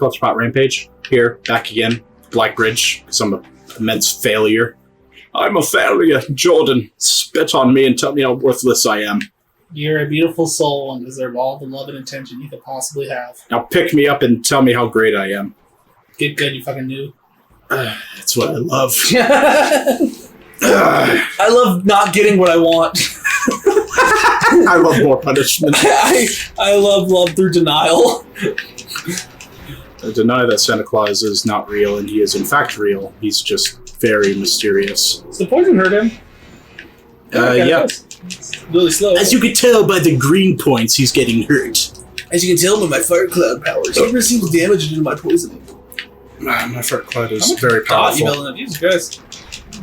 Culture Pot Rampage. Here, back again. Black Bridge, because I'm an immense failure. I'm a failure. Jordan, spit on me and tell me how worthless I am. You're a beautiful soul and deserve all the love and attention you could possibly have. Now pick me up and tell me how great I am. Get good, you fucking noob. That's what I love. I love not getting what I want. I love more punishment. I love love through denial. I deny that Santa Claus is not real, and he is in fact real. He's just very mysterious. Does the poison hurt him? Yeah. It's really slow. As you can tell by the green points, he's getting hurt. As you can tell by my fire cloud powers, every single damage due to my poisoning. My fire cloud is very powerful. You building up? Jesus Christ.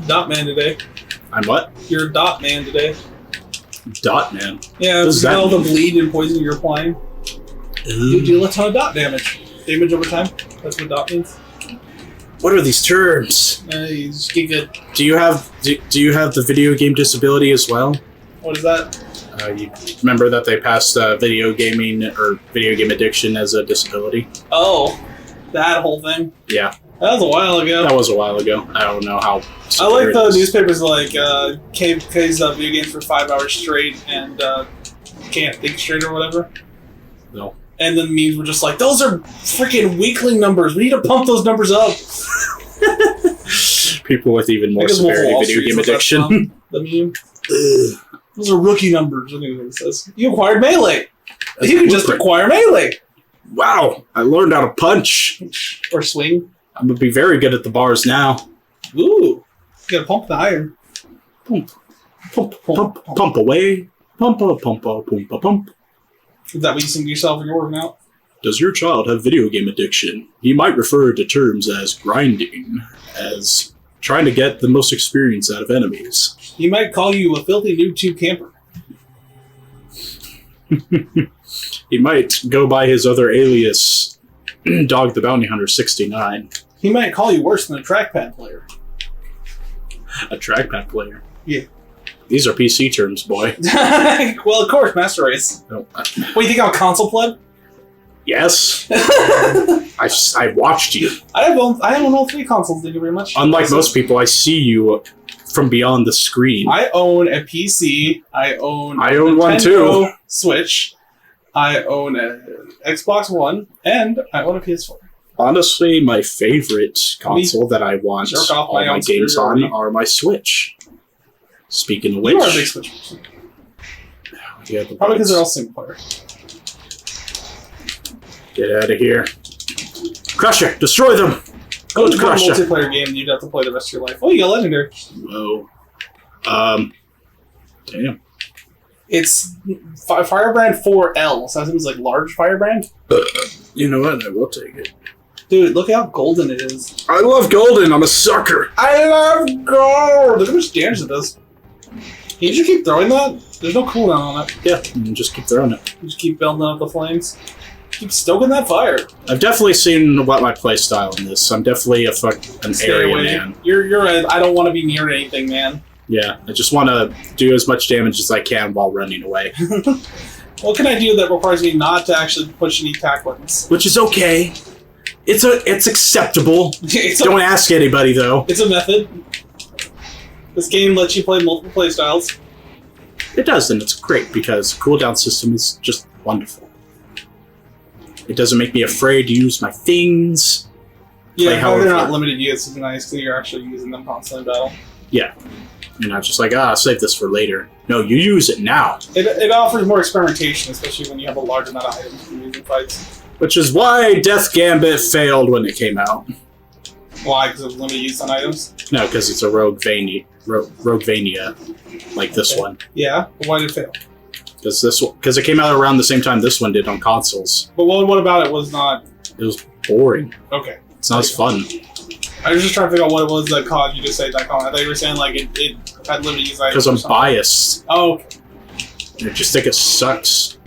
Dot man today. I'm what? You're a dot man today. Dot man? Yeah, Does all that the bleed and poison you're applying. You deal a ton of dot damage. Damage over time. That's what dot means. What are these terms? You just get good. Do you have the video game disability as well? What is that? You remember that they passed video gaming or video game addiction as a disability? Oh, that whole thing. Yeah. That was a while ago. That was a while ago. I don't know how. I like the newspapers like plays video games for 5 hours straight and can't think straight or whatever. No. And then memes were just like, those are freaking weakling numbers. We need to pump those numbers up. People with even more severity video game addiction. The meme. Those are rookie numbers. I think what it says. You acquired Melee. You can just acquire Melee. Wow. I learned how to punch. Or swing. I'm going to be very good at the bars now. Ooh. You gotta pump the iron. Pump. Pump, pump, pump away. Pump, pump, pump, pump, pump. Is that what you sing to yourself when you're working out? Does your child have video game addiction? He might refer to terms as grinding, as trying to get the most experience out of enemies. He might call you a filthy noob tube camper. He might go by his other alias, Dog the Bounty Hunter 69. He might call you worse than a trackpad player. A trackpad player? Yeah. These are PC terms, boy. Well, of course, Master Race. No. What, you think I'm a console pleb? Yes. I watched you. I own all 3 consoles, thank you very much. Unlike most people, I see you from beyond the screen. I own a PC. I own one too. Switch. I own an Xbox One. And I own a PS4. Honestly, my favorite console that I want all my games on are my Switch. Speaking of which... You are a big Switch person. Yeah, probably because they're all single player. Get out of here. Crusher! Destroy them! Go to Crusher! It's a multiplayer game you'd have to play the rest of your life. Oh, you got Legendary. Whoa. Damn. It's Firebrand 4L, so that seems like large Firebrand. You know what? I will take it. Dude, look how golden it is. I love golden. I'm a sucker. I love gold. Look how much damage it does. Can you just keep throwing that? There's no cooldown on it. Yeah, you just keep throwing it. You just keep building up the flames. Keep stoking that fire. I've definitely seen what my playstyle in this. I'm definitely an area man. You're a I don't want to be near anything, man. Yeah, I just want to do as much damage as I can while running away. What can I do that requires me not to actually push any attack buttons? Which is okay. It's acceptable. Don't ask anybody, though. It's a method. This game lets you play multiple playstyles. It does, and it's great because the cooldown system is just wonderful. It doesn't make me afraid to use my things. Yeah, how they're not limited use is nice because you're actually using them constantly in battle. Yeah. You're not just like, I'll save this for later. No, you use it now. It offers more experimentation, especially when you have a large amount of items to use in fights. Which is why Death Gambit failed when it came out. Why? Because it was limited use on items? No, because it's a Roguevania, like this one. Yeah, but why did it fail? Because it came out around the same time this one did on consoles. But what about it was not... It was boring. Okay. It's not as fun. I was just trying to figure out what it was that caused you to say that comment. I thought you were saying like it had limited use items. Because I'm biased. Oh, okay. I just think it sucks.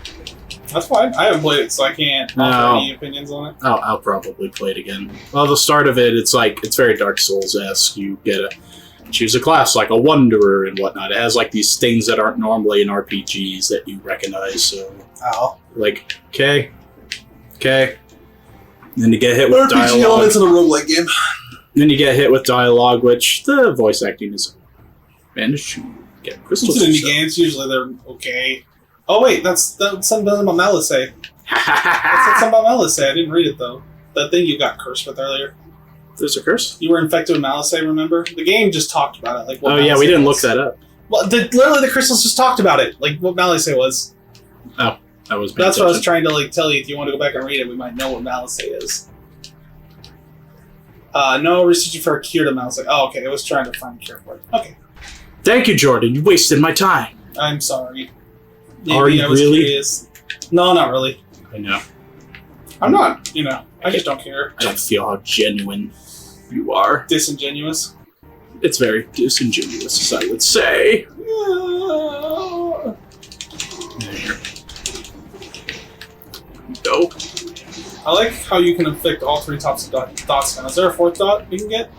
That's fine. I haven't played it, so I can't offer any opinions on it. I'll probably play it again. Well, the start of it, it's very Dark Souls-esque. You choose a class like a Wanderer and whatnot. It has like these things that aren't normally in RPGs that you recognize. So, okay. Then you get hit with RPG elements dialogue. in a roguelike game. Then you get hit with dialogue, which the voice acting is managed to get crystals. It's in indie games. Usually they're okay. Oh wait, that's something about Melisay. That's something about Melisay. I didn't read it though. That thing you got cursed with earlier. There's a curse? You were infected with Melisay, remember? The game just talked about it. Like what Yeah, we Melisay didn't was. look that up. Well, literally the crystals just talked about it. Like what Melisay was. I was That's what I was trying to like tell you. If you want to go back and read it, we might know what Melisay is. No research for a cure to Melisay. Oh, okay. I was trying to find a cure for it. Okay. Thank you, Jordan. You wasted my time. I'm sorry. Are you I was really? curious. No, not really. I know. I'm not. I just don't care. I don't feel how genuine you are. Disingenuous. It's very disingenuous, as I would say. There. Go. I like how you can inflict all three types of dots now. Is there a fourth dot you can get?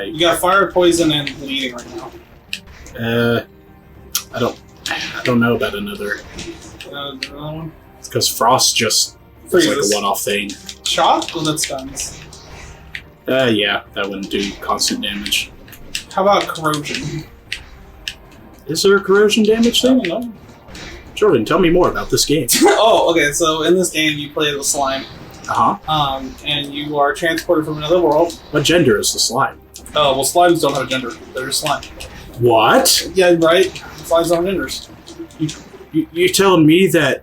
You got fire, poison, and bleeding right now. I don't know about another. Another one? It's because frost just is like Freezes. a one-off thing. Shock? Well, that stuns. Yeah, that wouldn't do constant damage. How about corrosion? Is there a corrosion damage I thing? don't know. Jordan, tell me more about this game. Oh, okay. So in this game, you play the slime, and you are transported from another world. What gender is the slime? Oh, well, slimes don't have a gender. They're just slime. What? Yeah, right. Slimes don't have genders. You're telling me that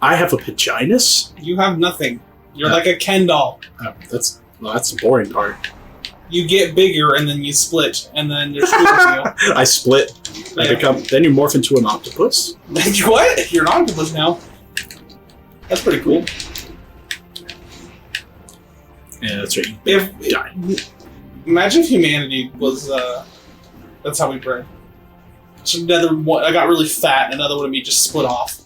I have a vaginus? You have nothing. You're like a Ken doll. Oh, that's the boring part. You get bigger and then you split, and then there's two of you. I split. I Yeah. become. Then you morph into an octopus. What? You're an octopus now. That's pretty cool. Yeah, that's right. If Die. imagine if humanity was that's how we bred. So another one, I got really fat, and another one of me just split off.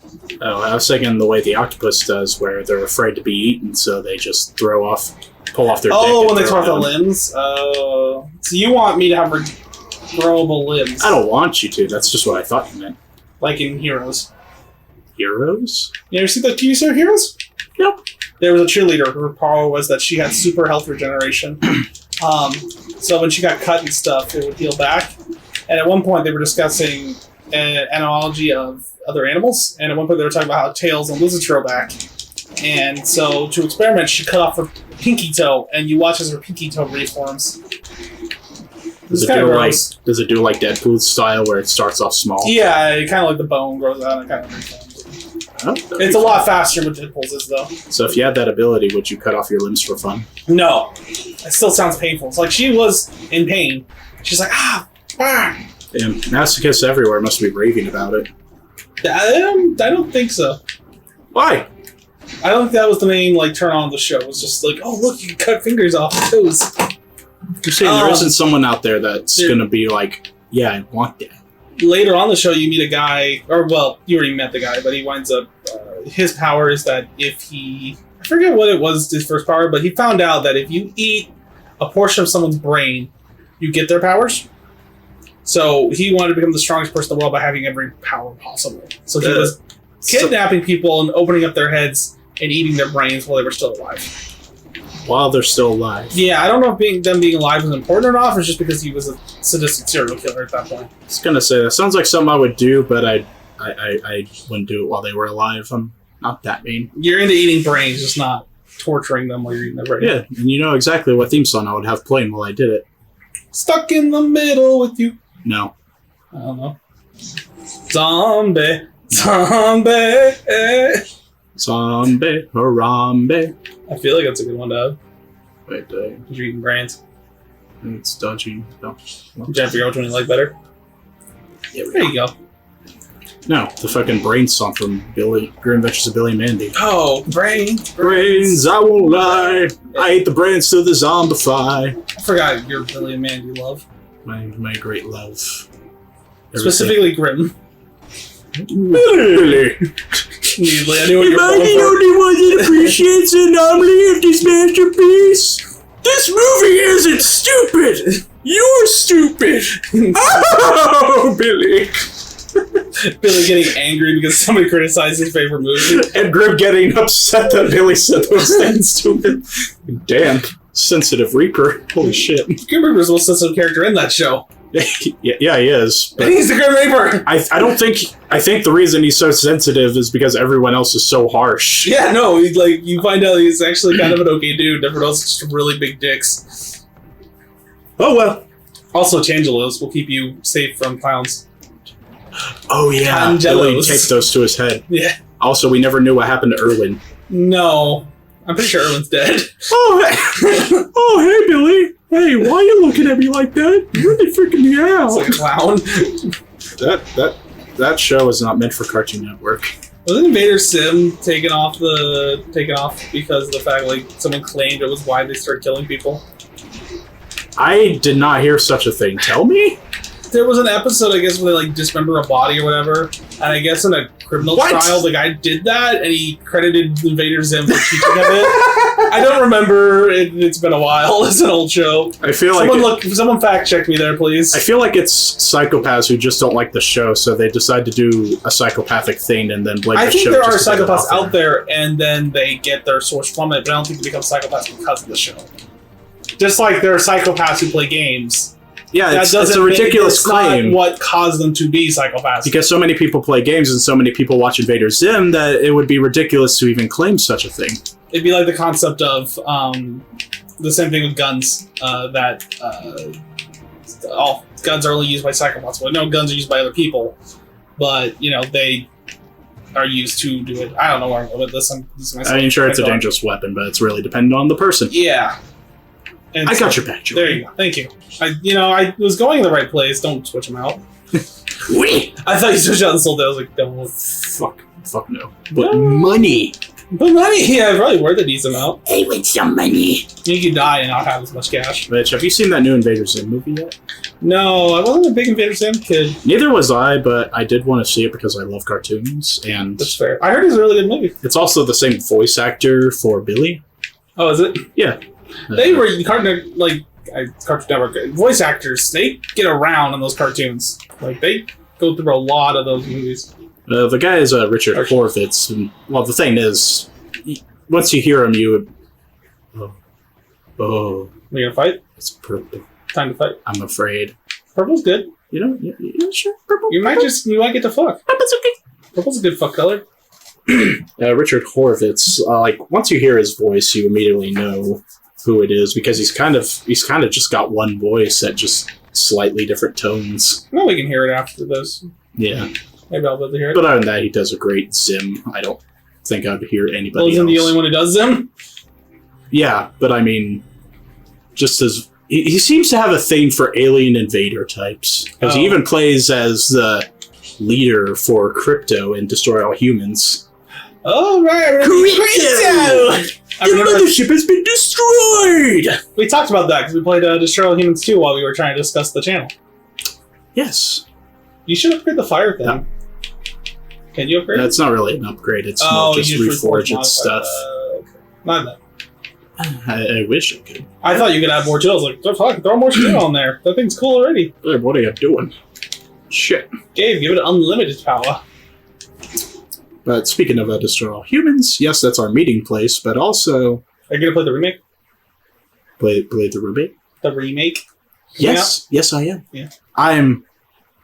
Oh, I was thinking the way the octopus does, where they're afraid to be eaten, so they just pull off their. Oh, dick when they and throw off throw the it at them. limbs. Oh, so you want me to have growable limbs? I don't want you to. That's just what I thought you meant. Like in Heroes. Heroes? You ever see the TV show Heroes? Nope. There was a cheerleader. Her power was that she had super health regeneration. So when she got cut and stuff, it would heal back. And at one point, they were discussing an analogy of other animals. And at one point, they were talking about how tails and lizards grow back. And so to experiment, she cut off her pinky toe, and you watch as her pinky toe reforms. Does It's it kind of do gross. does it do like Deadpool style, where it starts off small? Yeah, kind of like the bone grows out and kind of reforms. Oh, that'd be It's a fun. lot faster with Deadpool's is, though. So if you had that ability, would you cut off your limbs for fun? No. It still sounds painful. It's like she was in pain. She's like, ah. Damn, masochists everywhere must be raving about it. I don't think so. Why? I don't think that was the main turn on of the show. It was just like, oh look, you can cut fingers off the toes. You're saying there Um, isn't someone out there that's dude. gonna be like, yeah, I want that. Later on the show, you meet a guy, or well, you already met the guy, but he winds up. His power is that if he, I forget what it was, his first power, but he found out that if you eat a portion of someone's brain, you get their powers. So he wanted to become the strongest person in the world by having every power possible. So he was kidnapping people and opening up their heads and eating their brains while they were still alive. While they're still alive. Yeah, I don't know if them being alive was important or not, or just because he was a sadistic serial killer at that point. I was gonna say that sounds like something I would do, but I wouldn't do it while they were alive. I'm not that mean. You're into eating brains, just not torturing them while you're eating their brain. Yeah, and you know exactly what theme song I would have playing while I did it. Stuck in the middle with you. No. I don't know. Zombie. Zombie. Zombie, Harambe. I feel like that's a good one to have. Wait, You're eating brains. it's dodgy. No. I'm trying to figure out which one you like better. Yeah, There you go. No, the fucking brain song from Billy Grim Adventures of Billy and Mandy. Oh, brains. Brains, I won't lie. I ate the brains to the zombify. I forgot your Billy and Mandy love. My great love. Specifically Grim. Billy. Immediately, I knew what you Am were I going the for. only one that appreciates the anomaly of this masterpiece? This movie isn't stupid! You're stupid! Oh, Billy! Billy getting angry because somebody criticized his favorite movie. And Grim getting upset that Billy said those things to him. Damn. Sensitive Reaper. Holy shit. Grim Reaper's the most sensitive character in that show. Yeah, he is. And he's the Grim Reaper! I think the reason he's so sensitive is because everyone else is so harsh. Yeah, no, you find out he's actually kind of an okay dude. Everyone else is just really big dicks. Oh, well. Also, Tangelos will keep you safe from clowns. Oh, yeah. Tangelos. Billy taped those to his head. Yeah. Also, we never knew what happened to Erwin. No. I'm pretty sure Erwin's dead. Oh, hey. Oh, hey, Billy. Hey, why are you looking at me like that? You're really freaking me out. It's like a clown. That show is not meant for Cartoon Network. Wasn't Invader Sim taken off because of the fact like someone claimed it was why they started killing people? I did not hear such a thing. Tell me? There was an episode, I guess, where they like dismember a body or whatever, and I guess in a criminal trial, the guy did that, and he credited Invader Zim for teaching him it. I don't remember. It's been a while. It's an old show. I feel someone fact check me there, please. I feel like it's psychopaths who just don't like the show, so they decide to do a psychopathic thing and then blame the show. I think there are psychopaths out there, and then they get their source from it, but I don't think they become psychopaths because of the show. Just like there are psychopaths who play games. Yeah, it's a ridiculous claim. Not what caused them to be psychopaths. Because so many people play games and so many people watch Invader Zim that it would be ridiculous to even claim such a thing. It'd be like the concept of the same thing with guns, that all guns are only used by psychopaths. Well, no, guns are used by other people, but, you know, they are used to do it. I don't know where I'm going with this. I mean, sure, it's a dangerous weapon, but it's really dependent on the person. Yeah. And I got your back, Joey. There you go. Thank you. I was going in the right place. Don't switch them out. I thought you switched out and sold it. I was like, don't. Fuck no. But money. But money, yeah, probably worth a decent amount. Hey, with some money. You could die and not have as much cash. Mitch, have you seen that new Invader Zim movie yet? No, I wasn't a big Invader Zim kid. Neither was I, but I did want to see it because I love cartoons, and that's fair. I heard it's a really good movie. It's also the same voice actor for Billy. Oh, is it? Yeah. They were Cartoon Network voice actors. They get around in those cartoons. Like they go through a lot of those movies. The guy is Richard Horvitz, and well, the thing is, once you hear him, you would. Oh. We gonna fight? It's purple. Time to fight. I'm afraid. Purple's good. You know, sure. Purple. You might get to fuck. Purple's okay. Purple's a good fuck color. Richard Horvitz. Once you hear his voice, you immediately know who it is because he's kind of just got one voice at just slightly different tones. Well, we can hear it after this. Yeah. Maybe I'll be able to hear it. But other than that, he does a great Zim. I don't think I'd hear anybody isn't else. the only one who does Zim? Yeah, but I mean, just as he seems to have a thing for alien invader types because he even plays as the leader for Crypto in Destroy All Humans. Oh right, Crypto! The mothership has been destroyed! We talked about that because we played Destroy All Humans 2 while we were trying to discuss the channel. Yes. You should upgrade the fire thing. No. Can you upgrade it? That's not really an upgrade. It's more just reforge its stuff. Okay. Not that. I wish I could. I thought you could add more too. I was like, throw more shit on there. That thing's cool already. Hey, what are you doing? Shit. Gabe, give it unlimited power. But speaking of Destroy All Humans, yes, that's our meeting place, but also... Are you going to play the remake? Play the remake? The remake? Yes. Yeah. Yes, I am. Yeah. I'm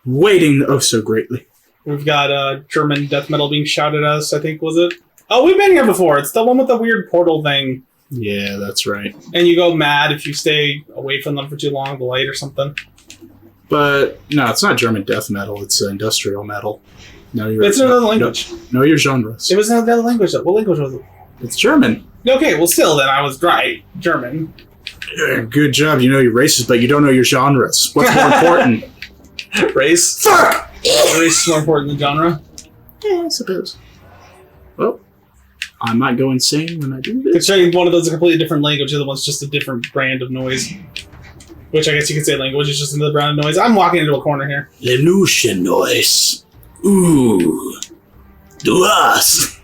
waiting oh so greatly. We've got German death metal being shouted at us, I think, was it? Oh, we've been here before. It's the one with the weird portal thing. Yeah, that's right. And you go mad if you stay away from them for too long, the light or something. But, no, it's not German death metal. It's industrial metal. No, it's another language. Know your genres. It was another language, though. What language was it? It's German. Okay, well, still, then I was right. German. Yeah, good job. You know your races, but you don't know your genres. What's more important? Race? Fuck! Race is more important than genre? Yeah, I suppose. Well, I might go insane when I do this. Considering one of those is a completely different language, the other one's just a different brand of noise. Which I guess you could say language is just another brand of noise. I'm walking into a corner here. Lenusian noise. Ooh. Do us.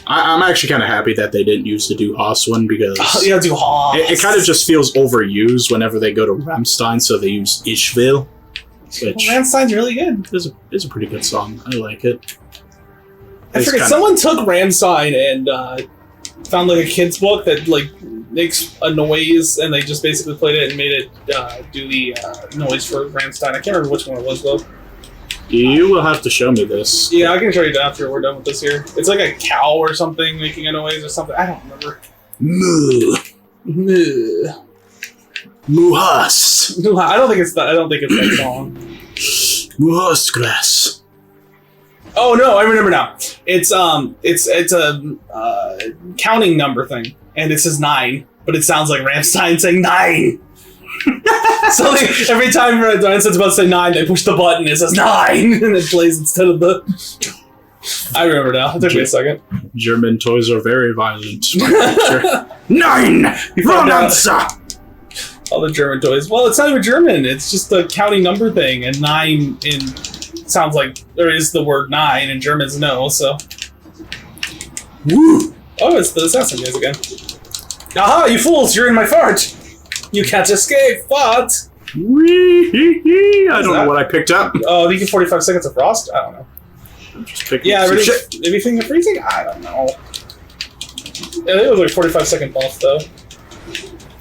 I'm actually kind of happy that they didn't use the Do Haas one because... Yeah, Do Haas. It kind of just feels overused whenever they go to Rammstein, so they use Ich will. Which Rammstein's really good. is a pretty good song. I like it. I forget. Someone took Rammstein and found like a kid's book that like makes a noise, and they just basically played it and made it do the noise for Rammstein. I can't remember which one it was though. You will have to show me this. Yeah, I can show you after we're done with this here. It's like a cow or something making a noise or something. I don't remember. Moo. Moo. Muhas. I don't think it's that song. Muhas grass. Oh no, I remember now. It's a counting number thing, and it says 9, but it sounds like Rammstein saying 9. So like, every time Rammstein's about to say 9, they push the button. It says 9, and it plays instead of the. I remember now. It took me a second. German toys are very violent. 9. Wrong answer. All the German toys. Well, it's not even German. It's just a counting number thing, and 9 in sounds like there is the word 9, and German's no. So. Woo. Oh, it's the assassin guys again. Aha! You fools! You're in my fart. You can't escape. What? I don't know what I picked up. Oh, you get 45 seconds of frost. I don't know. I'm just picking Yeah, some really, shit. anything you're freezing? I don't know. Yeah, it was like 45-second buff though.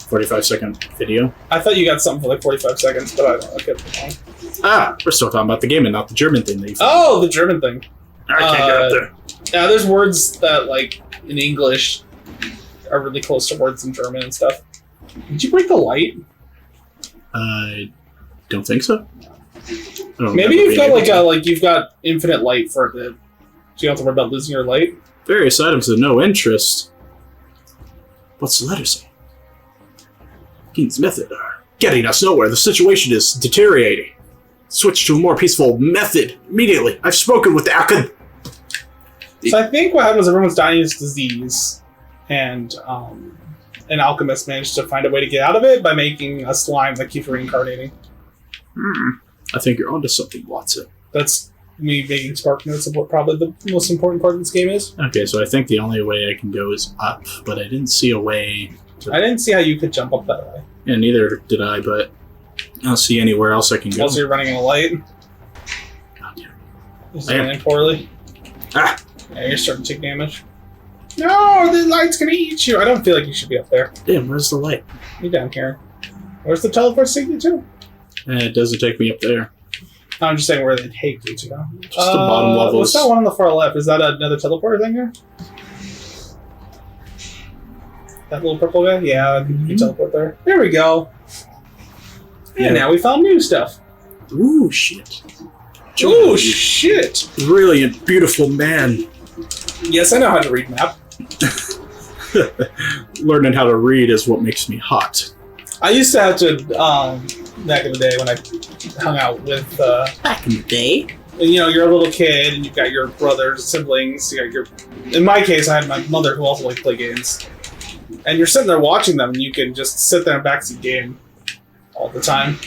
45-second video. I thought you got something for like 45 seconds, but I don't know. I could be wrong. We're still talking about the game and not the German thing that you found. Oh, the German thing. I can't get up there. Yeah, there's words that like in English are really close to words in German and stuff. Did you break the light? I don't think so. Maybe you've got you've got infinite light for the. So you don't have to worry about losing your light. Various items of no interest. What's the letter say? Keen's method are getting us nowhere. The situation is deteriorating. Switch to a more peaceful method immediately. I've spoken with the Akan. So I think what happened was everyone was dying of disease, and an alchemist managed to find a way to get out of it by making a slime that keeps reincarnating. I think you're onto something, Watson. That's me making spark notes of what probably the most important part of this game is. Okay, so I think the only way I can go is up, but I didn't see a way. I didn't see how you could jump up that way. Yeah, neither did I, but I don't see anywhere else I can go. Also, you're running in a light. God damn. This is running poorly. Ah! Yeah, you're starting to take damage. No, the light's gonna eat you. I don't feel like you should be up there. Damn, where's the light? You're down here. Where's the teleport take you to? It doesn't take me up there. I'm just saying where they take you to. Just the bottom levels. What's that one on the far left? Is that another teleporter thing here? That little purple guy? Yeah, you can teleport there. There we go. And now we found new stuff. Ooh, shit. Ooh, shit. Brilliant, beautiful man. Yes, I know how to read map. Learning how to read is what makes me hot. I used to have to, back in the day when I hung out with, Back in the day? you know, you're a little kid and you've got your brothers, siblings, you got your... In my case, I had my mother who also liked to play games. And you're sitting there watching them and you can just sit there and backseat game all the time.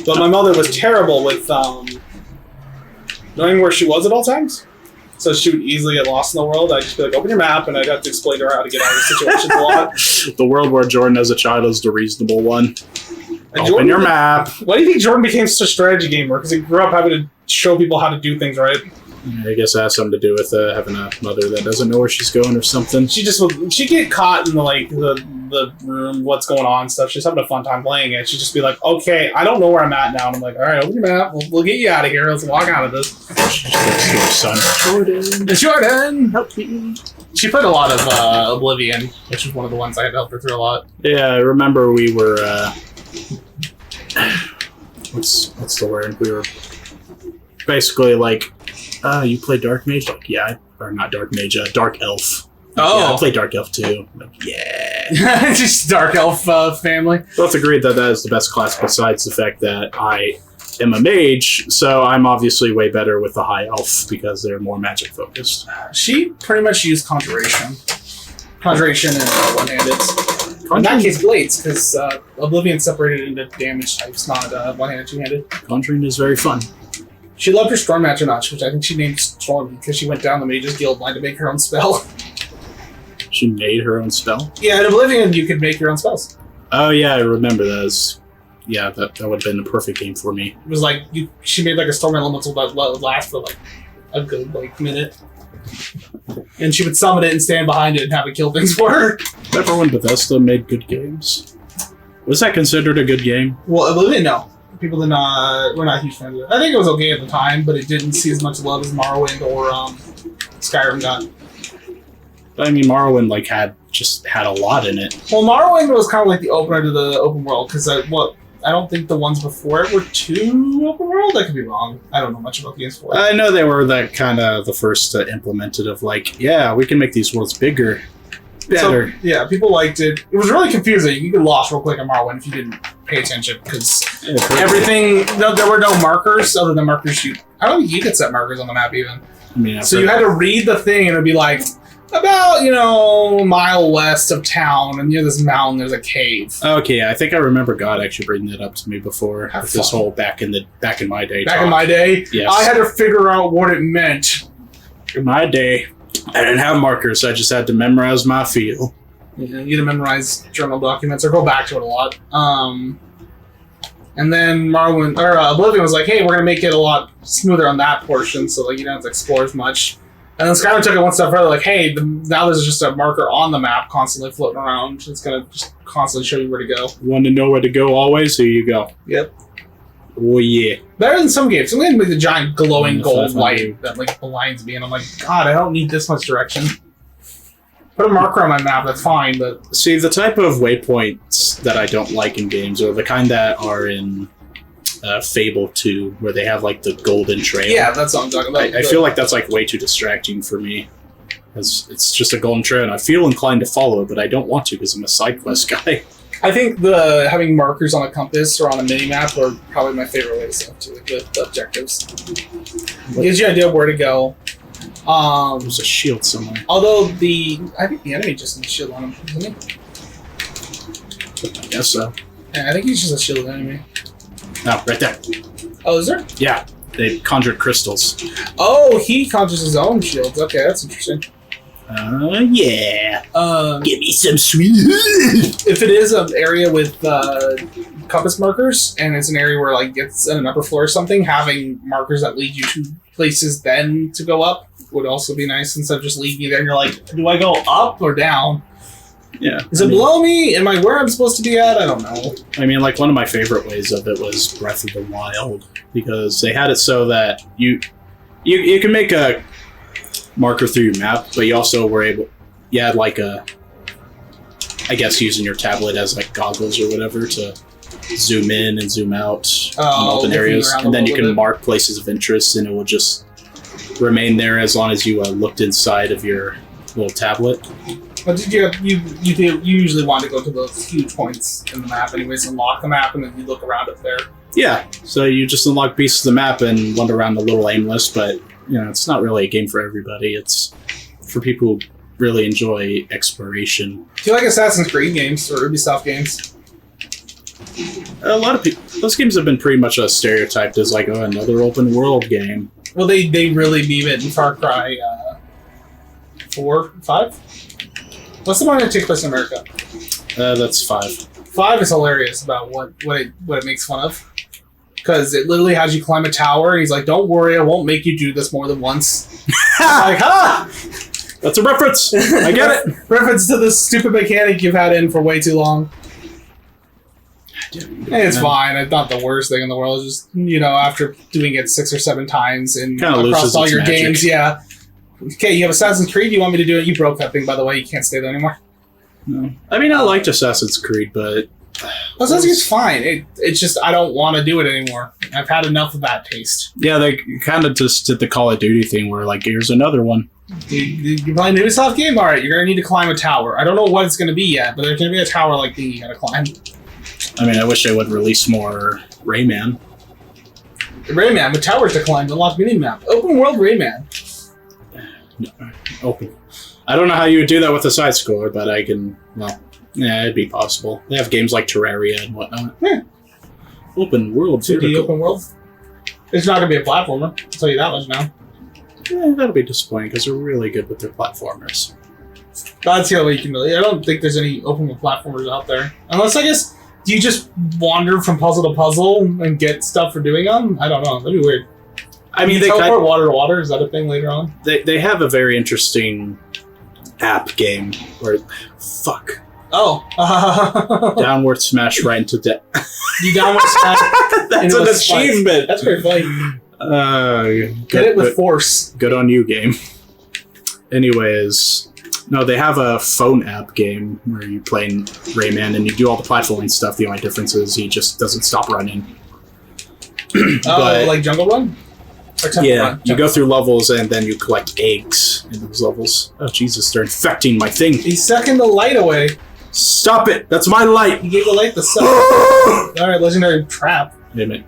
But my mother was terrible with, knowing where she was at all times. So she would easily get lost in the world. I'd just be like, open your map, and I'd have to explain to her how to get out of the situations a lot. The world where Jordan as a child is the reasonable one. And Open Jordan, your map. Why do you think Jordan became such a strategy gamer? Because he grew up having to show people how to do things right. I guess it has something to do with having a mother that doesn't know where she's going or something. She'd get caught in the room, what's going on and stuff. She's having a fun time playing it. She'd just be like, okay, I don't know where I'm at now. And I'm like, all right, open your map. We'll get you out of here. Let's walk out of this. She just looks to her son. Jordan, help me. She played a lot of Oblivion, which is one of the ones I had to help her through a lot. Yeah, I remember we were, what's the word? We were basically like, you play Dark Mage? Like, yeah, or not Dark Mage, Dark Elf. Oh. Yeah, I play Dark Elf too. Like, yeah. Just Dark Elf family. Both agreed that is the best class besides the fact that I am a mage, so I'm obviously way better with the High Elf because they're more magic focused. She pretty much used Conjuration. Conjuration and one-handed. In that case, Blades, because Oblivion separated into damage types, not one-handed, two-handed. Conjuring is very fun. She loved her Storm Matronach, which I think she named Stormy because she went down the Mage's Guild line to make her own spell. She made her own spell? Yeah, in Oblivion, you could make your own spells. Oh yeah, I remember those. yeah, that would have been a perfect game for me. It was like she made like a storm elemental that would last for like a good like minute, and she would summon it and stand behind it and have it kill things for her. Remember when Bethesda made good games? Was that considered a good game? Well, Oblivion, no. People were not huge fans of it. I think it was okay at the time, but it didn't see as much love as Morrowind or Skyrim got. I mean, Morrowind like had a lot in it. Well, Morrowind was kind of like the opener to the open world, because I don't think the ones before it were too open world. I could be wrong. I don't know much about the games before. I know they were that kind of the first to implement it of like, yeah, we can make these worlds bigger, better. So, yeah, people liked it. It was really confusing. You get lost real quick in Morrowind if you didn't pay attention, because everything. No, there were no markers other than markers you. I don't think you could set markers on the map even. I mean, so you had to read the thing and it'd be like, about, a mile west of town, and near this mountain, there's a cave. Okay, I think I remember God actually bringing that up to me before. With this whole back in my day. Back in my day, yes. I had to figure out what it meant. In my day, I didn't have markers. So I just had to memorize my feel. Yeah, you had to memorize journal documents or go back to it a lot. And then Oblivion was like, "Hey, we're gonna make it a lot smoother on that portion, so like you don't have to explore as much." And then Skyrim took it one step further, like, hey, now there's just a marker on the map constantly floating around. It's going to just constantly show you where to go. Want to know where to go always? Here you go. Yep. Oh, yeah. Better than some games. Some games make the giant glowing gold light that, like, blinds me, and I'm like, God, I don't need this much direction. Put a marker on my map, that's fine, but... See, the type of waypoints that I don't like in games are the kind that are in... Fable 2, where they have like the golden trail. Yeah, that's what I'm talking about. I feel like that's like way too distracting for me. Because it's just a golden trail, and I feel inclined to follow it, but I don't want to because I'm a side quest guy. I think having markers on a compass or on a mini map are probably my favorite way to stuff too, with the objectives. It gives you an idea of where to go. There's a shield somewhere. Although I think the enemy just has a shield on him, isn't he? I guess so. Yeah, I think he's just a shield enemy. No, right there. Oh, is there? Yeah, they conjured crystals. Oh, he conjures his own shields. Okay, that's interesting. Yeah. Give me some sweet. If it is an area with compass markers, and it's an area where like it's in an upper floor or something, having markers that lead you to places then to go up would also be nice instead of just leading you there and you're like, do I go up or down? Yeah. Is it below me? Am I where I'm supposed to be at? I don't know. I mean, like, one of my favorite ways of it was Breath of the Wild, because they had it so that you can make a marker through your map, but you also were able... You had, like, I guess using your tablet as, like, goggles or whatever to zoom in and zoom out on open areas. And then you can mark places of interest, and it will just remain there as long as you looked inside of your little tablet. But you usually want to go to those huge points in the map anyways, unlock the map, and then you look around up there. Yeah, so you just unlock pieces of the map and wander around a little aimless, but it's not really a game for everybody. It's for people who really enjoy exploration. Do you like Assassin's Creed games or Ubisoft games? A lot of people, those games have been pretty much stereotyped as like, another open world game. Well, they really beam it in Far Cry 4, 5? What's the one that takes place in America? That's 5. 5 is hilarious about what it makes fun of. Because it literally has you climb a tower, and he's like, don't worry, I won't make you do this more than once. Like, that's a reference! I get it! Reference to this stupid mechanic you've had in for way too long. It's fine. It's not the worst thing in the world. It's just, after doing it 6 or 7 times and across all your games, yeah. Okay, you have Assassin's Creed, you want me to do it? You broke that thing, by the way. You can't stay there anymore. No. I mean, I liked Assassin's Creed, but... Assassin's Creed's fine. It's just, I don't want to do it anymore. I've had enough of that taste. Yeah, they kind of just did the Call of Duty thing where, like, here's another one. You're playing an Ubisoft game? Alright, you're going to need to climb a tower. I don't know what it's going to be yet, but there's going to be a tower like thing you got to climb. I mean, I wish they would release more Rayman. Rayman, with towers to climb, unlock mini-map. Open world Rayman. No, open. I don't know how you would do that with a side scroller, but I can. Well, yeah, it'd be possible. They have games like Terraria and whatnot. Yeah. Open world. 2D open world. It's not going to be a platformer. I'll tell you that much now. Yeah, that'll be disappointing because they're really good with their platformers. That's the only way you can really. I don't think there's any open world platformers out there, unless I guess Do you just wander from puzzle to puzzle and get stuff for doing them? I don't know. That'd be weird. I mean, they teleport water to water. Is that a thing later on? They have a very interesting app game where, fuck. Oh. Downward smash right into death. You downward smash. That's an achievement. That's pretty funny. Get it with force. Good on you, game. Anyways, no, they have a phone app game where you're playing Rayman and you do all the platforming stuff. The only difference is he just doesn't stop running. Like Jungle Run? Or Temple Run? You go through levels and then you collect eggs in those levels. Oh, Jesus, they're infecting my thing. He's sucking the light away. Stop it! That's my light! He gave the light the suck. Alright, legendary trap. Wait a minute.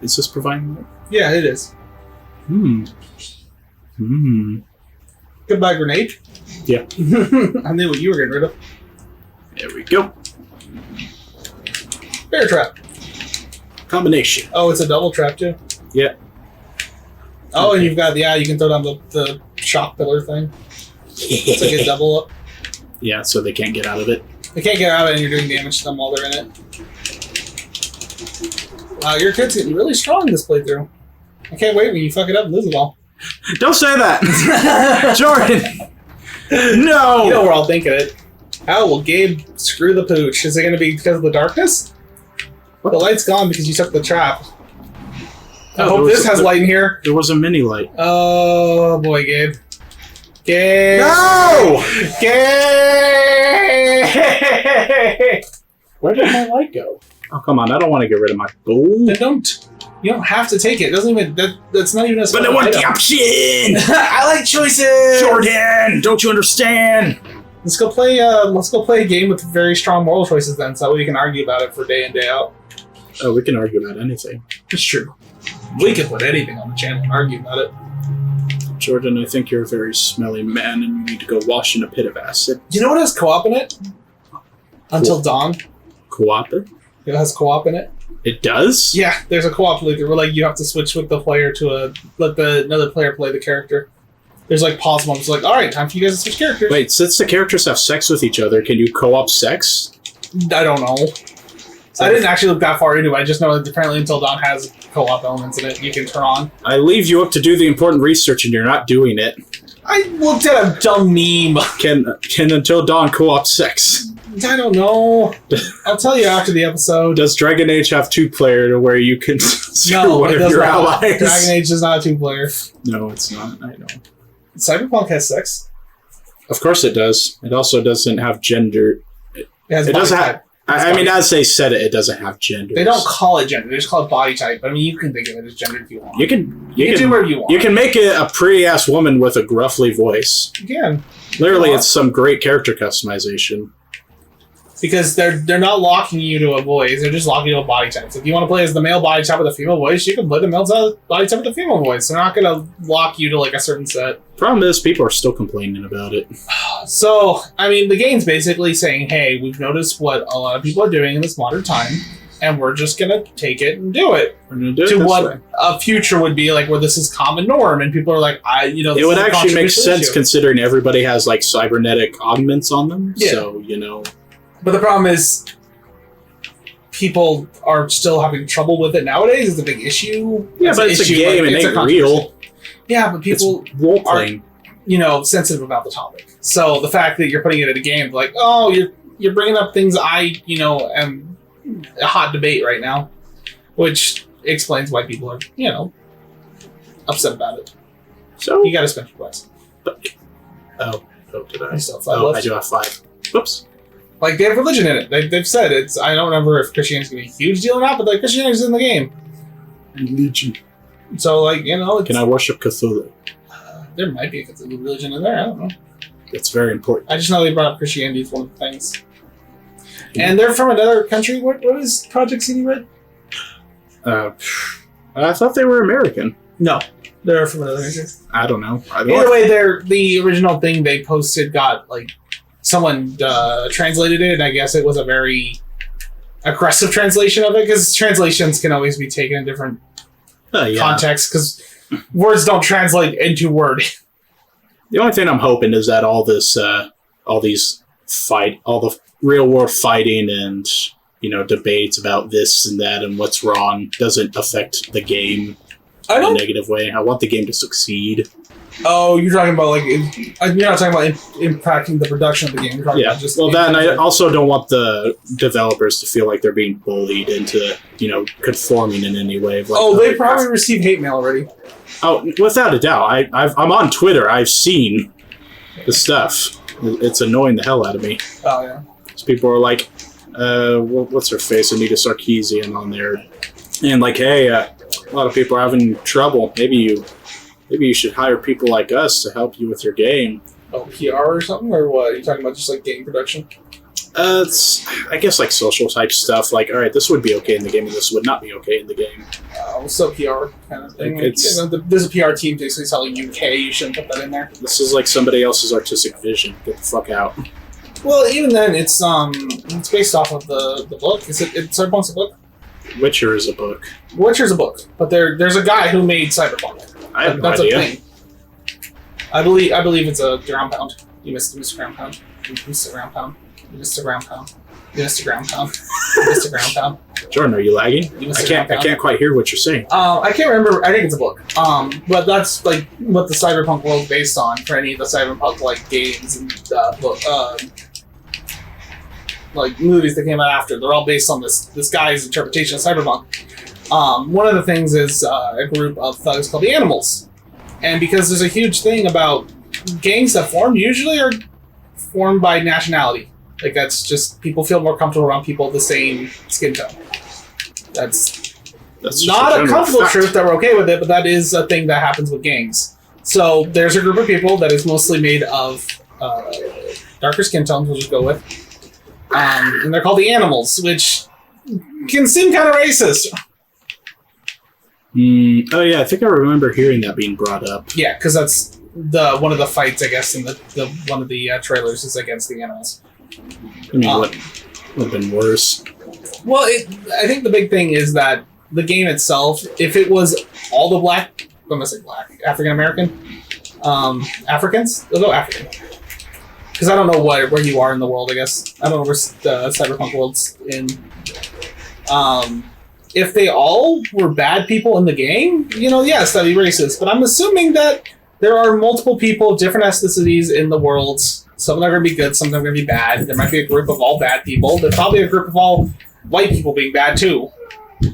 Is this providing light? Yeah, it is. Goodbye, grenade. Yeah. I knew what you were getting rid of. There we go. Bear trap. Combination. Oh, it's a double trap, too? Yeah. Oh, and you've got, you can throw down the shock pillar thing. It's like a double up. Yeah, so they can't get out of it. They can't get out of it and you're doing damage to them while they're in it. Wow, your kid's getting really strong this playthrough. I can't wait when you fuck it up and lose it all. Don't say that! Jordan! No! You know we're all thinking it. How will Gabe screw the pooch? Is it going to be because of the darkness? What? The light's gone because you took the trap. I hope this has light in here. There was a mini light. Oh boy, Gabe. Gabe! No! Gabe! Where did my light go? Oh, come on. I don't want to get rid of my gold. Then don't. You don't have to take it. It doesn't even. That's not even a But I want the option! I like choices! Jordan! Don't you understand? Let's go play a game with very strong moral choices then, so that way we can argue about it for day in, day out. Oh, we can argue about anything. It's true. We can put anything on the channel and argue about it. Jordan, I think you're a very smelly man and you need to go wash in a pit of acid. You know what has co-op in it? Until Dawn. Co-op? It has co-op in it. It does? Yeah, there's a co-op playthrough where you have to switch with the player to let another player play the character. There's pause moments alright, time for you guys to switch characters. Wait, since the characters have sex with each other, can you co-op sex? I don't know. I didn't actually look that far into it. I just know that apparently Until Dawn has co-op elements in it you can turn on. I leave you up to do the important research and you're not doing it. I looked at a dumb meme. Can Until Dawn co-op sex? I don't know. I'll tell you after the episode. Does Dragon Age have two-player to where you can screw one of your allies? Dragon Age is not a two-player. No, it's not. I know. Cyberpunk has sex. Of course it does. It also doesn't have gender. It doesn't have... I mean, as they said it doesn't have gender. They don't call it gender. They just call it body type. I mean, you can think of it as gender if you want. You can do whatever you want. You can make it a pretty-ass woman with a gruffly voice. You can. Literally, it's some great character customization. Because they're not locking you to a voice. They're just locking you to a body type. So if you want to play as the male body type with a female voice, you can play the male body type with a female voice. They're not going to lock you to a certain set. Problem is, people are still complaining about it. So, I mean, the game's basically saying, hey, we've noticed what a lot of people are doing in this modern time, and we're just going to take it and do it. We're going to do it to this what way. A future would be where this is common norm, and people are like, this it would is a actually make controversial sense issue. considering everybody has cybernetic augments on them. Yeah. So, But the problem is, people are still having trouble with it nowadays. It's a big issue. Yeah, but it's a game, it ain't real. Yeah, but people role playing. Are, sensitive about the topic. So the fact that you're putting it in a game, you're bringing up things I, am a hot debate right now, which explains why people are, upset about it. So you got to spend your bucks. Did I? You still have 5 left. I do have 5. Whoops. They have religion in it. They've said it's. I don't remember if Christianity's gonna be a huge deal or not, but Christianity's in the game. Religion. So it's, can I worship Cthulhu? There might be a Cthulhu religion in there. I don't know. It's very important. I just know they brought up Christianity as one of the things. And they're from another country. What is Project CD Red? I thought they were American. No, they're from another country. I don't know. Either way, the original thing they posted got someone translated it, and I guess it was a very aggressive translation of it, because translations can always be taken in different contexts, because words don't translate into word. The only thing I'm hoping is that all the real world fighting and debates about this and that and what's wrong doesn't affect the game I in a don't. negative way. I want the game to succeed. Oh, you're talking about you're not talking about impacting the production of the game. You're talking Yeah. about just Well, then I also don't want the developers to feel like they're being bullied into, conforming in any way. Like, Oh, they probably received hate mail already. Oh, without a doubt. I'm on Twitter. I've seen the stuff. It's annoying the hell out of me. Oh yeah. So people are like, what's her face? Anita Sarkeesian on there. And like, hey, a lot of people are having trouble. Maybe you should hire people like us to help you with your game. Oh, PR or something, or what? Are you talking about just like game production? It's, I guess, like social type stuff. Like, all right, this would be okay in the game, and this would not be okay in the game. So PR kind of thing. There's a PR team basically telling you, hey, you shouldn't put that in there. This is like somebody else's artistic vision. Get the fuck out. Well, even then, it's based off of the book. It's Cyberpunk's a book. Witcher is a book. Witcher's a book, but there's a guy who made Cyberpunk. I have no That's idea. a thing. I believe it's a ground pound. You missed a ground pound. You missed a ground pound. You missed a ground pound. You missed a ground pound. You missed a ground pound. Jordan, are you lagging? You missed I a can't. ground I can't quite hear what you're saying. I can't remember. I think it's a book. But that's like what the cyberpunk world's based on for any of the cyberpunk like games and like movies that came out after. They're all based on this guy's interpretation of cyberpunk. One of the things is a group of thugs called the Animals, and because there's a huge thing about gangs that form usually are formed by nationality. Like that's just people feel more comfortable around people of the same skin tone. That's That's not a general comfortable fact. truth that we're okay with it, but that is a thing that happens with gangs. So there's a group of people that is mostly made of darker skin tones, we'll just go with. And they're called the Animals, which can seem kind of racist. Oh yeah, I think I remember hearing that being brought up. Yeah, because that's one of the fights, I guess, in the one of the trailers is against the Animals. I mean, what would have been worse? Well, I think the big thing is that the game itself, if it was all the black, I'm gonna say black, African American, Africans, they'll go African. Because I don't know where you are in the world, I guess. I don't know where the cyberpunk world's in. If they all were bad people in the game, yes, that'd be racist. But I'm assuming that there are multiple people of different ethnicities in the world. Some of them are going to be good, some of them are going to be bad. There might be a group of all bad people. There's probably a group of all white people being bad, too.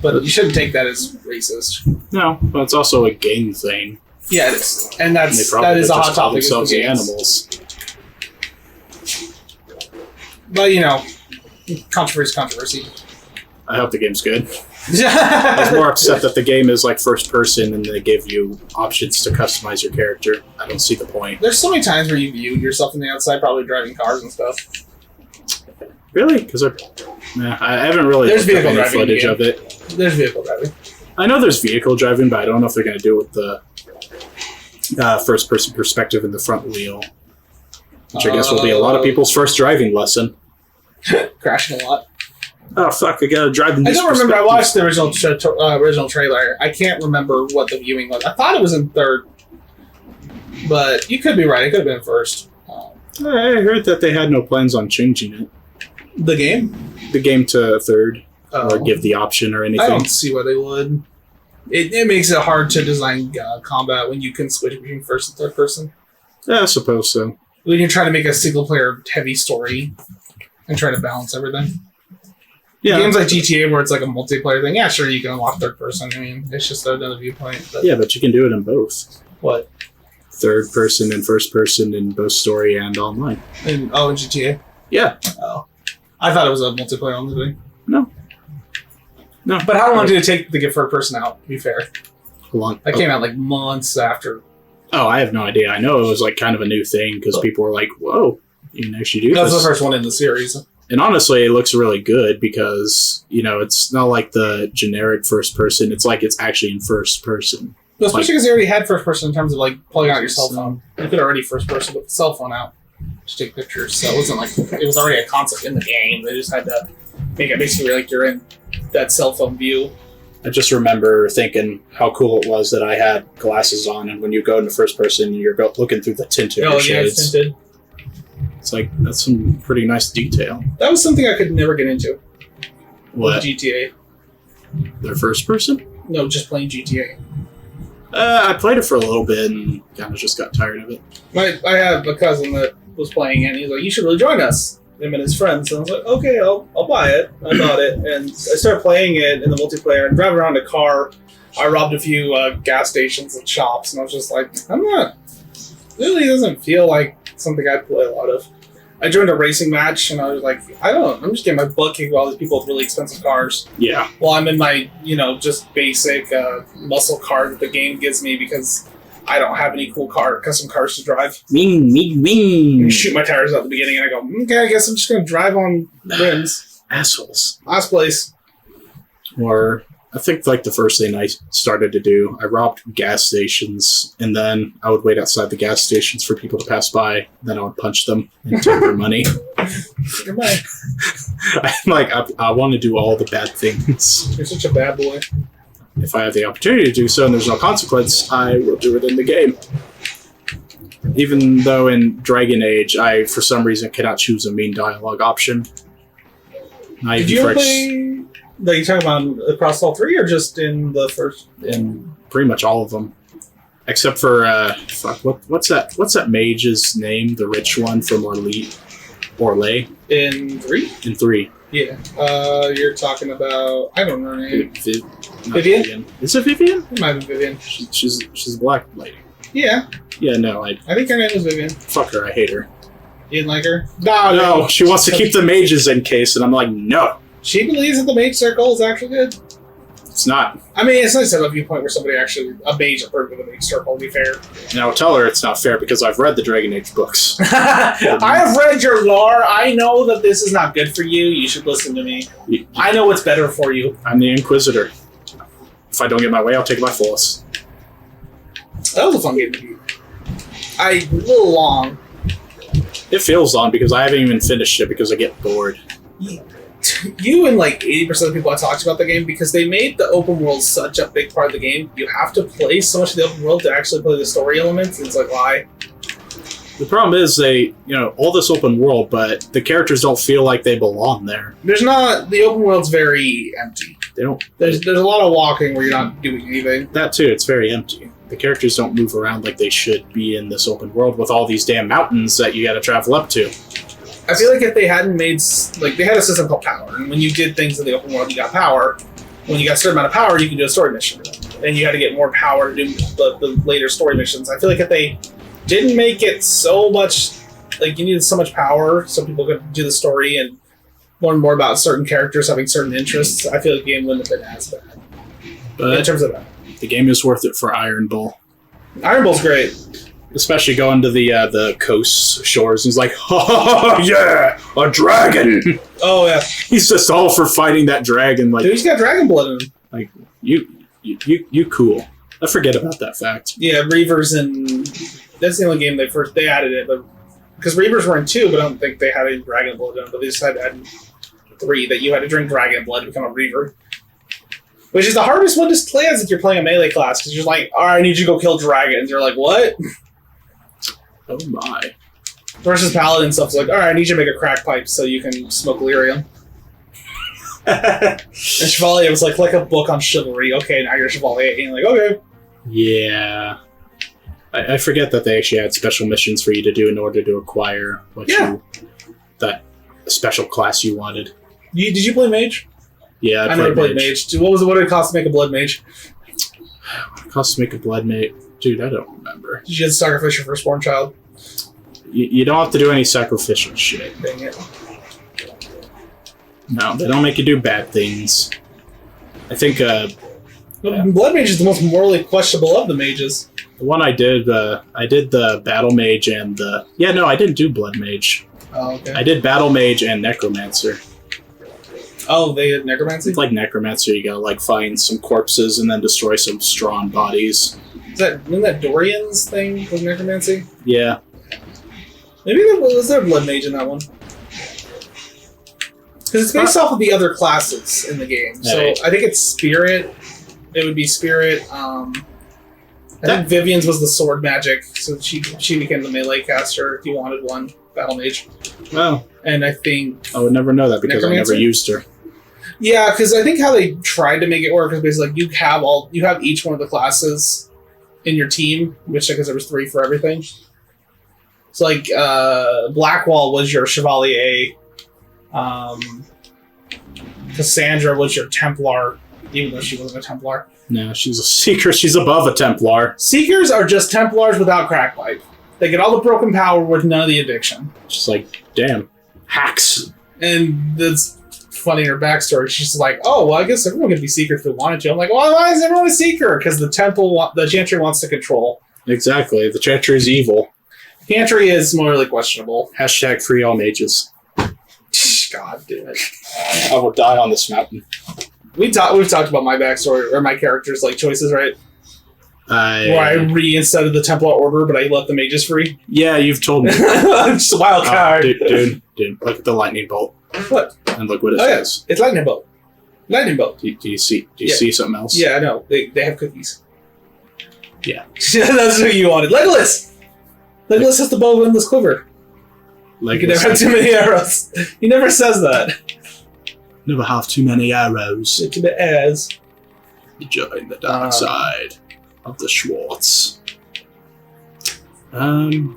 But you shouldn't take that as racist. No, but it's also a gang thing. Yeah, it is. And They that probably is a hot just call topic. themselves the games. Animals. But, controversy. I hope the game's good. I was more upset that the game is like first person and they give you options to customize your character. I don't see the point. There's so many times where you view yourself from the outside, probably driving cars and stuff. Really? Because I haven't really There's looked up vehicle any driving in the footage game. of it. There's vehicle driving. I know there's vehicle driving, but I don't know if they're going to do it with the first person perspective in the front wheel. Which I guess will be a lot of people's first driving lesson. Crashing a lot. Oh fuck! I gotta drive in I this don't remember. I perspective. watched the original trailer. I can't remember what the viewing was. I thought it was in third, but you could be right. It could have been in first. I heard that they had no plans on changing it. The game? The game to third, Oh. or give the option or I anything. don't see why they would. It makes it hard to design combat when you can switch between first and third person. Yeah, I suppose so. When you're trying to make a single player heavy story and try to balance everything. Yeah, Games like GTA where it's like a multiplayer thing, yeah, sure, you can unlock third person. I mean, it's just another viewpoint. But yeah, but you can do it in both. What? Third person and first person in both story and online. In GTA? Yeah. Oh. I thought it was a multiplayer only thing. No. But how long did it take to get third person out, to be fair? Long. That came out like months after. Oh, I have no idea. I know it was like kind of a new thing because people were like, "Whoa, you can actually do That was this." the first one in the series. And honestly, it looks really good because it's not like the generic first person. It's like it's actually in first person. No, especially because they already had first person in terms of like pulling out your cell phone. You could already first person with the cell phone out to take pictures. So it wasn't like it was already a concept in the game. They just had to make it basically like you're in that cell phone view. I just remember thinking how cool it was that I had glasses on, and when you go into first person, you're looking through the tint of your shades. It's tinted. It's like that's some pretty nice detail. That was something I could never get into. What? GTA. Their first person? No, just playing GTA. I played it for a little bit and kind of just got tired of it. I have a cousin that was playing it, and he's like, "You should really join us." Him and his friends, and I was like, "Okay, I'll buy it." I bought it, and I started playing it in the multiplayer and driving around a car. I robbed a few gas stations and shops, and I was just like, really doesn't feel like something I'd play a lot of. I joined a racing match, and I was like, I'm just getting my butt kicked by all these people with really expensive cars. Yeah. Well, I'm in my, just basic muscle car that the game gives me because I don't have any cool custom cars to drive. Ming, ming, ming. I shoot my tires out at the beginning, and I go, okay, I guess I'm just going to drive on rims. Assholes. Last place. Or I think like the first thing I started to do, I robbed gas stations, and then I would wait outside the gas stations for people to pass by. Then I would punch them and take their money. Goodbye. I'm like, I want to do all the bad things. You're such a bad boy. If I have the opportunity to do so and there's no consequence, I will do it in the game. Even though in Dragon Age, I, for some reason, cannot choose a main dialogue option. Did you ever play... Are you talking about across all three, or just in the first? In pretty much all of them. Except for, what's that mage's name? The rich one from Orlais? In 3? In 3. Yeah. You're talking about... I don't know her name. Vivian? Is it Vivian? It might be Vivian. She's a black lady. Yeah. Yeah, no, I think her name was Vivian. Fuck her, I hate her. You didn't like her? No, she wants to keep the mages in case, and I'm like, no. She believes that the mage circle is actually good. It's not. I mean, it's nice to have a viewpoint where somebody actually, a mage approved of the mage circle, to be fair. Now tell her it's not fair because I've read the Dragon Age books. I have read your lore. I know that this is not good for you. You should listen to me. I know what's better for you. I'm the Inquisitor. If I don't get my way, I'll take it by force. That was a fun game to beat. A little long. It feels long because I haven't even finished it because I get bored. You and like 80% of the people I talked about the game, because they made the open world such a big part of the game. You have to play so much of the open world to actually play the story elements. It's like, why? The problem is they, all this open world, but the characters don't feel like they belong there. There's not. The open world's very empty. They don't. There's a lot of walking where you're not doing anything. That too. It's very empty. The characters don't move around like they should be in this open world with all these damn mountains that you got to travel up to. I feel like if they hadn't made, they had a system called power, and when you did things in the open world, you got power. When you got a certain amount of power, you can do a story mission, and you had to get more power to do the later story missions. I feel like if they didn't make it so much, like you needed so much power so people could do the story and learn more about certain characters having certain interests, I feel like the game wouldn't have been as bad. But in terms of that, the game is worth it for Iron Bull. Iron Bull's great. Especially going to the coast shores. He's like, oh, yeah, a dragon. Oh, yeah. He's just all for fighting that dragon. Like, dude, he's got dragon blood in him. Like, you cool. I forget about that fact. Yeah, Reavers, and that's the only game they added it, but because Reavers were in 2, but I don't think they had any dragon blood in them, but they just had to add 3 that you had to drink dragon blood to become a Reaver. Which is the hardest one to play as if you're playing a melee class, because you're like, alright, I need you to go kill dragons. You're like, what? Oh my. Versus Paladin stuff's like, alright, I need you to make a crack pipe so you can smoke lyrium. And Chevalier was like a book on chivalry. Okay, now you're Chevalier. And you're like, okay. Yeah. I forget that they actually had special missions for you to do in order to acquire that special class you wanted. Did you play Mage? Yeah, I never played Mage. What did it cost to make a Blood Mage? What it cost to make a Blood Mage? Dude, I don't remember. Did you have to sacrifice your firstborn child? You don't have to do any sacrificial shit. Dang it. No, they don't make you do bad things. I think, Blood Mage is the most morally questionable of the mages. The one I did the Battle Mage and the... Yeah, no, I didn't do Blood Mage. Oh, okay. I did Battle Mage and Necromancer. Oh, they had Necromancy? It's like Necromancer, you gotta, find some corpses and then destroy some strong bodies. Isn't that Dorian's thing with Necromancy? Yeah. Maybe was there a Blood Mage in that one? Because it's based off of the other classes in the game. So Right. I think it's Spirit. It would be Spirit. I think Vivian's was the sword magic, so she became the melee caster if you wanted one, Battle Mage. Well, And I think... I would never know that because I never Necromancer? used her. Yeah, because I think how they tried to make it work is basically like you have each one of the classes in your team, which I guess there was 3 for everything. So like Blackwall was your Chevalier, Cassandra was your Templar, even though she wasn't a Templar. No, she's a Seeker. She's above a Templar. Seekers are just Templars without crack pipe. They get all the broken power with none of the addiction. Just like, damn. Hacks. And that's funny in her backstory. She's like, oh, well, I guess everyone could be Seeker if they wanted to. I'm like, well, why is everyone a Seeker? Because the Chantry wants to control. Exactly. The Chantry is evil. Chantry is morally questionable. Hashtag free all mages. God damn it. I will die on this mountain. We've talked about my backstory, or my character's like choices, right? Where I instead of the Templar Order, but I let the mages free. Yeah, you've told me. I'm just a wild card. Dude, look at the lightning bolt. What? And look what it says. It's lightning bolt. Lightning bolt. Do you see something else? Yeah, I know. They have cookies. Yeah. That's what you wanted. Legolas! Legolas has the bow of endless quiver. You can never have too many arrows. He never says that. Never have too many arrows. Too many arrows. Join the dark side of the Schwartz. Damn,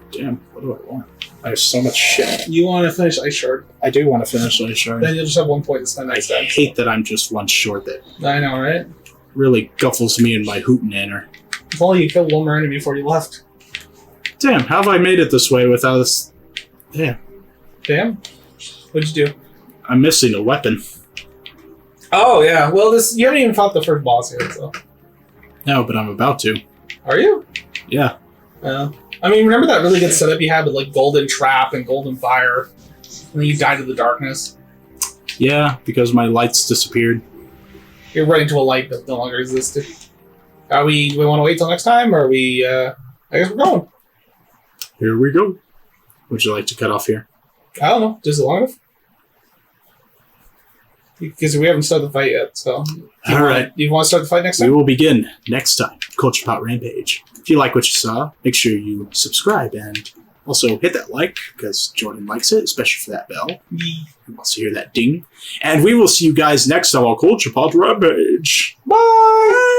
what do I want? I have so much shit. You want to finish Ice Shard. I do want to finish Ice Shard. Then you'll just have 1 point to spend next time. I hate that I'm just 1 short. That I know, right? really guffles me in my hootenanner. If only you killed one more enemy before you left. Damn, how have I made it this way without this? Damn. Damn? What'd you do? I'm missing a weapon. Oh, yeah. Well, you haven't even fought the first boss yet, so. No, but I'm about to. Are you? Yeah. I mean, remember that really good setup you had with, like, Golden Trap and Golden Fire? And then you died in the darkness? Yeah, because my lights disappeared. You're running to a light that no longer existed. Do we want to wait till next time, or are we, I guess we're going. Here we go. Would you like to cut off here? I don't know. Is it long enough? Because we haven't started the fight yet, so. All right. You want to start the fight next time? We will begin next time. Culture Pot Rampage. If you like what you saw, make sure you subscribe and also hit that like, because Jordan likes it, especially for that bell. He wants to hear that ding. And we will see you guys next time on Culture Pot Rampage. Bye!